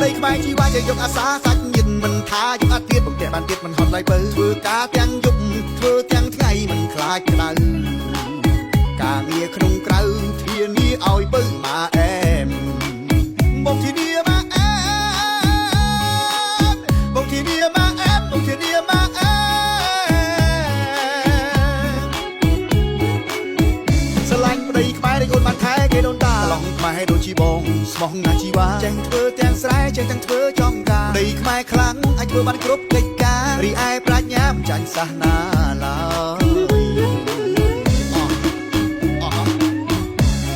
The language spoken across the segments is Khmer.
ដីខ្មែរជីវ៉ាជាយកអាសាសាច់ញិនមិនថាយកអាទៀតបង្កែបានទៀតមិនហត់ឡើយបើធ្វើការទាំងយប់ធ្វើទាំងថ្ងៃមិនខ្លាចក្តៅការងារក្នុងក្រៅធានាឲ្យបើមកអែមមកធានាមកអែមមកធានាមកអែមមកធានាមកអែមស្រឡាញ់ប្តីខ្មែរដែលអូនបានខែគេដូនតាឡងខ្មែរដូចជីបងស្មោះណាជីវ៉ាចេះធ្វើទាំងស្រែចេះទាំងធ្វើចំការប្តីខ្មែរខ្លាំងអាចធ្វើបានគ្រប់កិច្ចការរីឯប្រាជ្ញាមិនចាញ់សាសនាឡើយ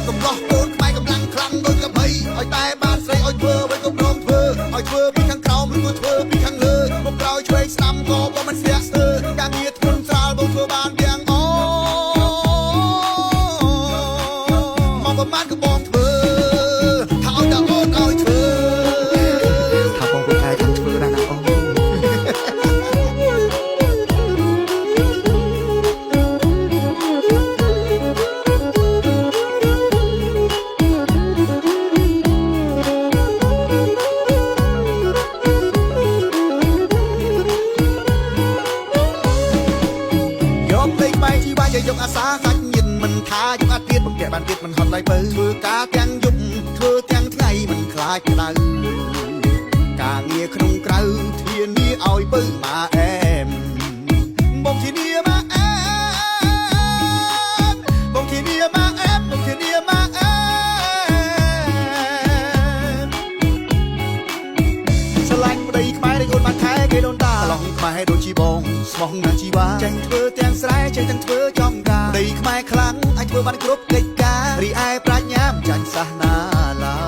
កំឡោះកូនខ្មែរកម្លាំងខ្លាំងដូចកបីឲ្យតែបានស្រីឲ្យធ្វើអ្វីក៏ព្រមធ្វើឲ្យធ្វើពីខាងក្រោមឬក៏ធ្វើពីខាងលើមកក្រោយឆ្វេងស្ដាំក៏បើមិនស្ទះស្ទើរការងារធ្ងន់ស្រាលបើធ្វើបានទាំងអមកប្រមាណក៏បងធ្វើថាឲ្យតែអូនឲ្យធ្វើថាបងពួកឯងចាំធ្វើដែរណាអូនយកអាសាសាច់ញិនមិនថាយកអាទៀតបង្កែបានទៀតមិនហត់ឡើយបើធ្វើការទាំងយប់ធ្វើទាំងថ្ងៃមិនខ្លាចក្តៅការងារក្នុងក្រៅធានាឲ្យបើមកអែមបងធានាមកអែមបងធានាមកអែមបងធានាមកអែមស្រឡាញ់ប្តីខ្មែរដែលអូនបានខែគេដូនតាឡងខ្មែរដូចជីបងស្មោះណាជីវ៉ាចេះធ្វើទាំងស្រែចេះទាំងធ្វើចំការដីខ្មែរខ្លាំងអាចធ្វើបានគ្រប់កិច្ចការរីឯប្រាជ្ញាមិនចាញ់សាសនាឡើ